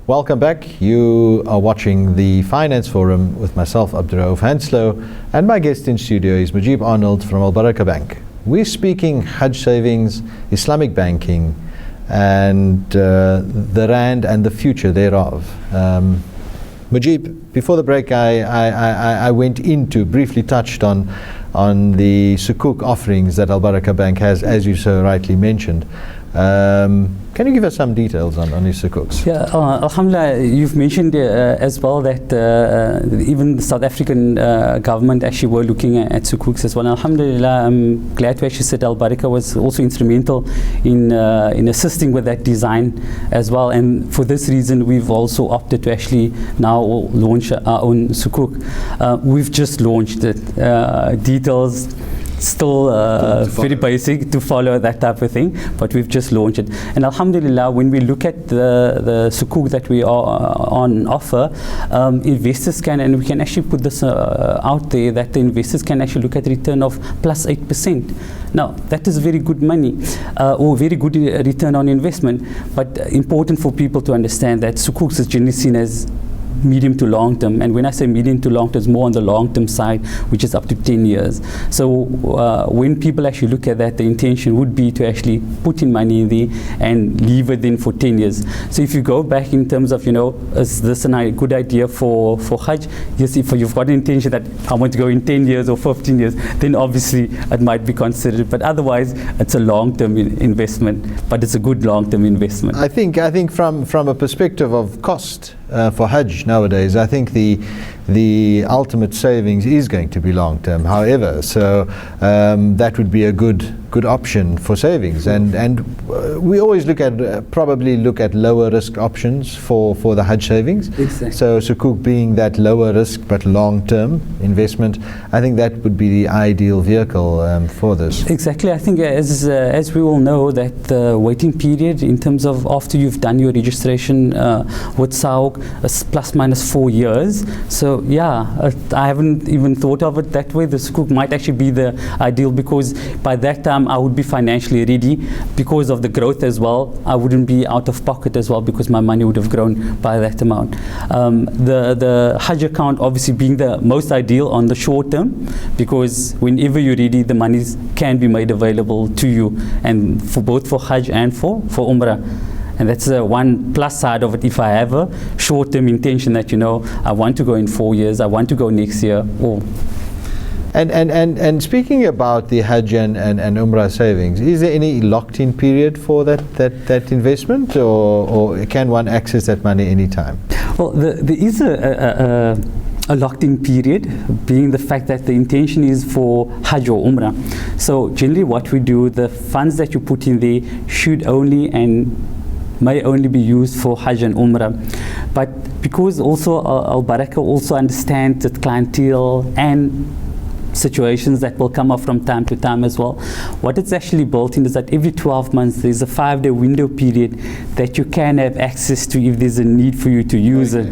Welcome back. You are watching the Finance Forum with myself, Abdu-Raof Hanslo, and my guest in studio is Mujib Arnold from Al Barakah Bank. We're speaking Hajj savings, Islamic banking, and the Rand and the future thereof. Mujib, before the break, I went into, briefly touched on the sukuk offerings that Al Barakah Bank has, as you so rightly mentioned. Can you give us some details on these sukuks? Yeah, Alhamdulillah, you've mentioned as well that even the South African government actually were looking at sukuks as well. And Alhamdulillah, I'm glad to actually say Al Barakah was also instrumental in assisting with that design as well. And for this reason, we've also opted to actually now launch our own sukuk. We've just launched it. Details still very basic to follow, that type of thing, but we've just launched it. And alhamdulillah, when we look at the sukuk that we are on offer, investors can, and we can actually put this out there, that the investors can actually look at a return of plus 8%. Now, that is very good money, or very good return on investment, but important for people to understand that sukuks is generally seen as medium to long term, and when I say medium to long term, it's more on the long term side, which is up to 10 years. So when people actually look at that, the intention would be to actually put in money in there and leave it in for 10 years. So if you go back in terms of, is this a good idea for Hajj? Yes, if you've got an intention that I want to go in 10 years or 15 years, then obviously it might be considered, but otherwise it's a long term investment, but it's a good long term investment. I think from a perspective of cost for Hajj nowadays, I think the ultimate savings is going to be long term. However, so that would be a good option for savings, and we always probably look at lower risk options for the Hajj savings. Exactly. So sukuk being that lower risk but long term investment, I think that would be the ideal vehicle for this. Exactly. I think as we all know, that the waiting period in terms of after you've done your registration with SAOC is plus minus 4 years. So yeah, I haven't even thought of it that way. The sukuk might actually be the ideal, because by that time I would be financially ready because of the growth as well. I wouldn't be out of pocket as well, because my money would have grown by that amount. The Hajj account obviously being the most ideal on the short term, because whenever you're ready, the monies can be made available to you, and for both for Hajj and for Umrah. And that's one plus side of it. If I have a short-term intention that, I want to go in 4 years, I want to go next year. And speaking about the Hajj and Umrah savings, is there any locked-in period for that investment, or can one access that money anytime? Well, there is a locked-in period, being the fact that the intention is for Hajj or Umrah. So generally what we do, the funds that you put in there should only and may only be used for Hajj and Umrah. But because also Al Barakah also understands that clientele and situations that will come up from time to time as well, what it's actually built in is that every 12 months there's a 5-day window period that you can have access to if there's a need for you to use it.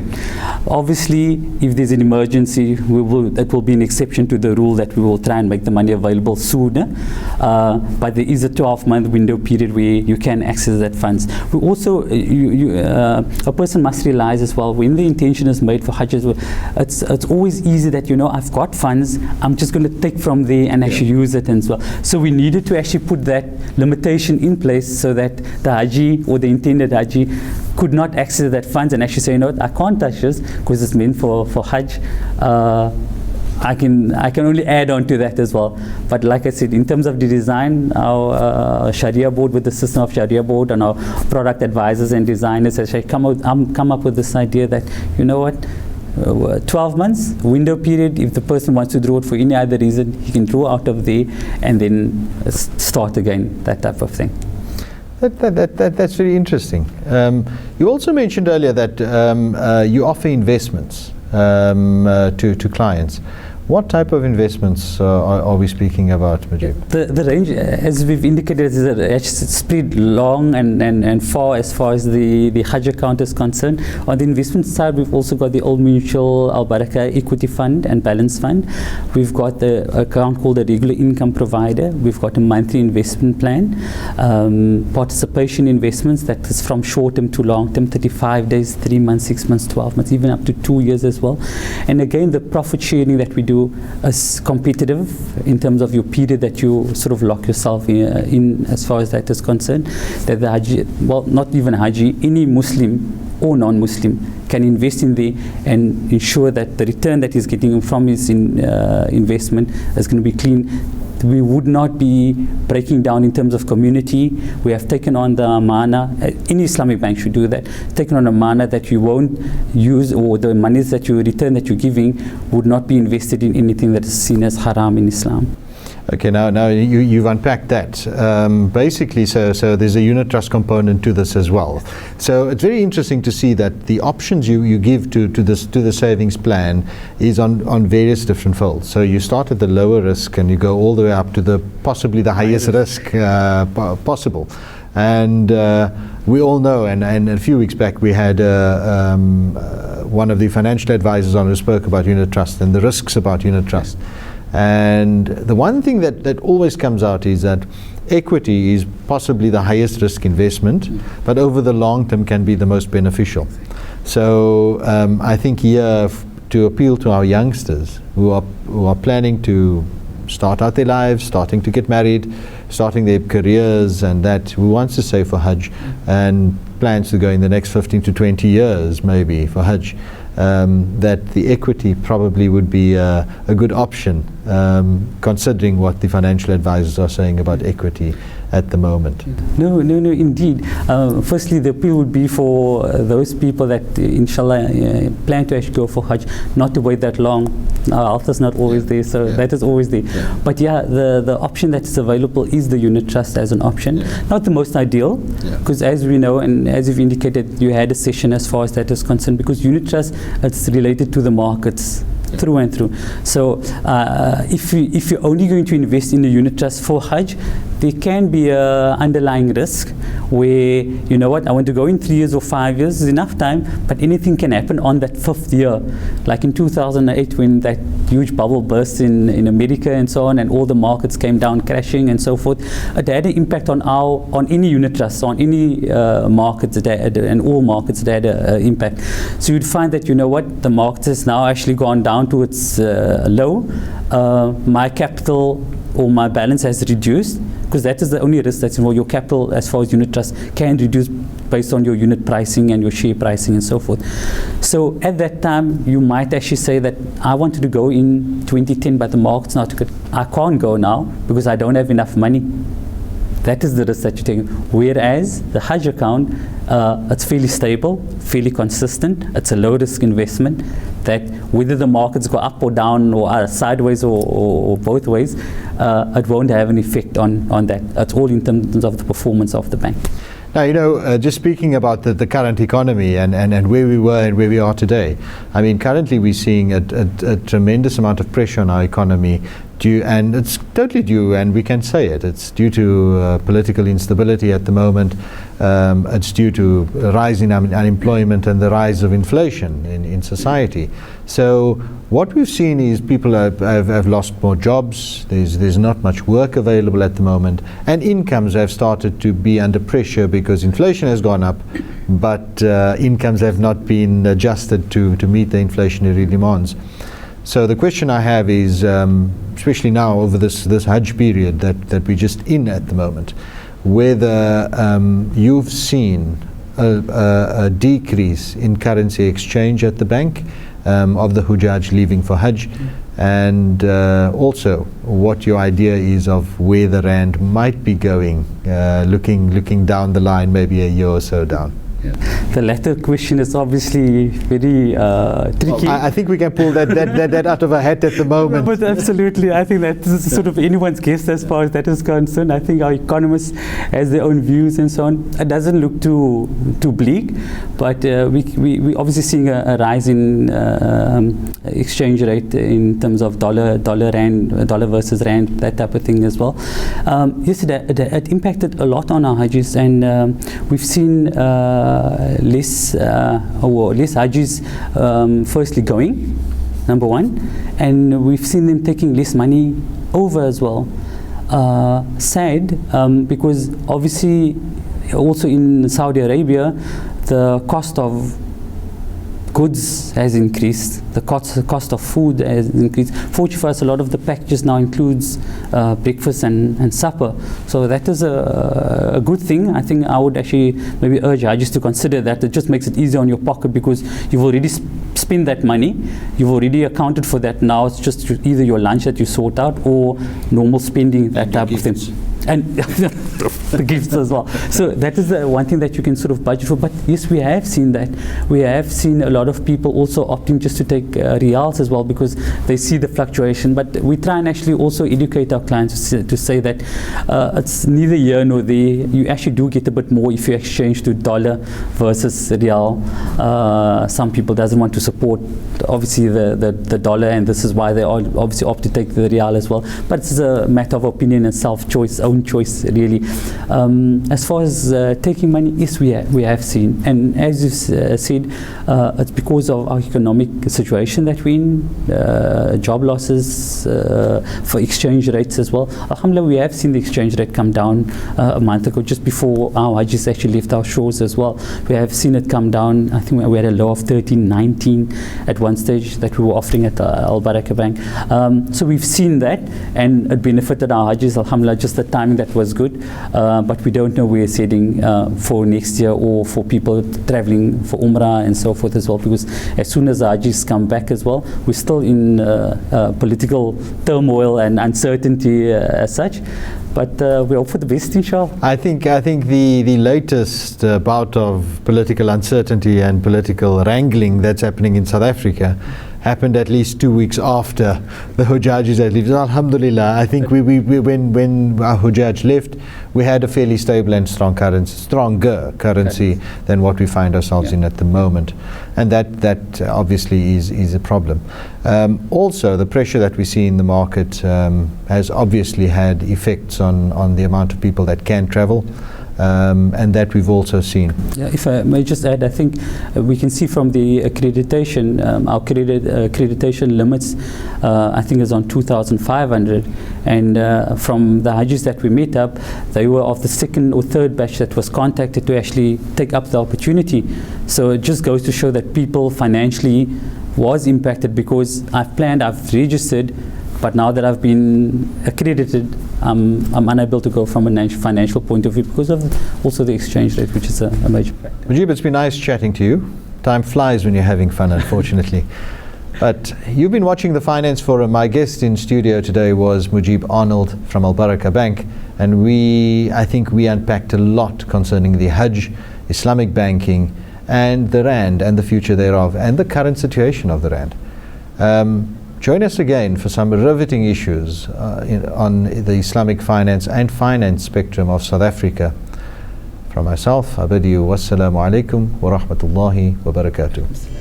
Obviously, if there's an emergency, that will be an exception to the rule, that we will try and make the money available sooner. But there is a 12-month window period where you can access that funds. We also, a person must realize as well, when the intention is made for Hajj as well, it's always easy that, I've got funds, I'm just going to take from there and actually use it as well. So we needed to actually put that limitation in place so that the Haji or the intended Haji could not access that funds and actually say, I can't touch this because it's meant for Hajj. I can only add on to that as well. But like I said, in terms of the design, our Sharia board, with the system of Sharia board and our product advisors and designers, has come up with this idea that, 12 months window period, if the person wants to draw it for any other reason, he can draw out of there and then start again, that type of thing. That's very interesting. You also mentioned earlier that you offer investments to clients. What type of investments are we speaking about, Mujib? The range, as we've indicated, is spread long and far as the Hajj account is concerned. On the investment side, we've also got the Old Mutual Al Barakah Equity Fund and Balance Fund. We've got the account called a regular income provider. We've got a monthly investment plan, participation investments, that is from short term to long term, 35 days, 3 months, 6 months, 12 months, even up to 2 years as well. And again, the profit sharing that we do is competitive in terms of your period that you sort of lock yourself in as far as that is concerned. That the Haji, well, not even Haji, any Muslim or non-Muslim can invest in there and ensure that the return that he's getting from his investment is going to be clean. We would not be breaking down in terms of community. We have taken on the amana. Any Islamic bank should do that. Taken on amana that you won't use, or the monies that you return that you're giving would not be invested in anything that is seen as haram in Islam. Okay, now you've unpacked that. Basically, so there's a unit trust component to this as well. So it's very interesting to see that the options you give to the savings plan is on various different folds. So you start at the lower risk and you go all the way up to the possibly the highest risk possible. And we all know, and a few weeks back we had one of the financial advisors on who spoke about unit trust and the risks about unit trust. And the one thing that always comes out is that equity is possibly the highest risk investment, but over the long term can be the most beneficial. So I think here to appeal to our youngsters who are planning to start out their lives, starting to get married, starting their careers, and that who wants to save for Hajj and plans to go in the next 15 to 20 years maybe for Hajj, that the equity probably would be a good option, considering what the financial advisors are saying about equity at the moment. No, indeed. Firstly, the appeal would be for those people that, inshallah, plan to actually go for Hajj, not to wait that long. Our health is not always there, so that is always there. But yeah, the option that is available is the unit trust as an option. Not the most ideal, because as we know, and as you've indicated, you had a session as far as that is concerned, because unit trust, it's related to the markets. Through and through. So if you're only going to invest in a unit trust for Hajj, there can be an underlying risk where, you know what, I want to go in 3 years or 5 years, is enough time, but anything can happen on that 5th year. Like in 2008 when that huge bubble burst in America and so on, and all the markets came down crashing and so forth. It had an impact on any unit trust, on any markets, and all markets that had an impact. So you'd find that, you know what, the market has now actually gone down to its low. My capital or my balance has reduced, because that is the only risk that's involved. Your capital, as far as unit trust, can reduce based on your unit pricing and your share pricing and so forth. So at that time, you might actually say that I wanted to go in 2010, but the market's not good. I can't go now because I don't have enough money. That is the risk that you're taking. Whereas the Hajj account, it's fairly stable, fairly consistent. It's a low risk investment that whether the markets go up or down or sideways or both ways, it won't have an effect on that. It's all in terms of the performance of the bank. Now, you know, just speaking about the current economy and where we were and where we are today, I mean, currently we're seeing a tremendous amount of pressure on our economy, and it's totally due, and we can say it's due to political instability at the moment. It's due to a rise in unemployment and the rise of inflation in society. So what we've seen is people have lost more jobs. There's not much work available at the moment, and incomes have started to be under pressure because inflation has gone up, but incomes have not been adjusted to meet the inflationary demands. So the question I have is, especially now over this Hajj period that we're just in at the moment, whether you've seen a decrease in currency exchange at the bank of the Hujjaj leaving for Hajj, and also what your idea is of where the Rand might be going, looking down the line, maybe a year or so down. The latter question is obviously very tricky. I think we can pull that out of a hat at the moment. But absolutely, I think that is sort of anyone's guess as far as that is concerned. I think our economists has their own views and so on. It doesn't look too bleak, but we obviously seeing a rise in exchange rate in terms of dollar versus rand, that type of thing as well. Yes, it impacted a lot on our Hajis, and we've seen less Hajis firstly going, number one, and we've seen them taking less money over as well. Sad, because obviously also in Saudi Arabia the cost of goods has increased, the cost of food has increased. Fortunately for us, a lot of the packages now includes breakfast and supper, so that is a good thing. I think I would actually maybe urge Hajis to consider that. It just makes it easier on your pocket because you've already spent that money, you've already accounted for that. Now it's just either your lunch that you sort out or normal spending, that type of thing. And the gifts as well. So that is the one thing that you can sort of budget for. But yes, we have seen that. We have seen a lot of people also opting just to take riyals as well because they see the fluctuation. But we try and actually also educate our clients to say that it's neither here nor there. You actually do get a bit more if you exchange to dollar versus riyal. Some people doesn't want to support obviously the dollar, and this is why they all obviously opt to take the riyal as well. But it's a matter of opinion and self-choice, own choice really. As far as taking money, yes, we have seen, and as you said, it's because of our economic situation that we're in, job losses, for exchange rates as well. Alhamdulillah, we have seen the exchange rate come down a month ago, just before our Hajis actually left our shores as well. We have seen it come down. I think we had a low of 13.19 at one stage that we were offering at Al Barakah Bank. So we've seen that, and it benefited our Hajis, alhamdulillah. Just the timing that was good, but we don't know where it's heading for next year, or for people traveling for Umrah and so forth as well, because as soon as the Hajis come back as well, we're still in political turmoil and uncertainty as such. But we hope for the best, inshallah. I think the latest bout of political uncertainty and political wrangling that's happening in South Africa happened at least 2 weeks after the Hujajis had left. Alhamdulillah, I think when our Hujaj left, we had a fairly stable and stronger currency than what we find ourselves in at the moment, and that obviously is a problem. Also, the pressure that we see in the market has obviously had effects on the amount of people that can travel. And that we've also seen. Yeah, if I may just add, I think we can see from the accreditation, our accreditation limits, I think is on 2,500, and from the Hajis that we met up, they were of the second or third batch that was contacted to actually take up the opportunity. So it just goes to show that people financially was impacted, because I've registered, but now that I've been accredited, I'm unable to go from a financial point of view because of also the exchange rate, which is a major factor. Mujib, it's been nice chatting to you. Time flies when you're having fun, unfortunately. But you've been watching the Finance Forum. My guest in studio today was Mujib Arnold from Al Barakah Bank, and I think we unpacked a lot concerning the Hajj, Islamic banking, and the Rand and the future thereof, and the current situation of the Rand. Join us again for some riveting issues on the Islamic finance and finance spectrum of South Africa. From myself, I bid you wassalamu alaikum wa rahmatullahi wa barakatuh.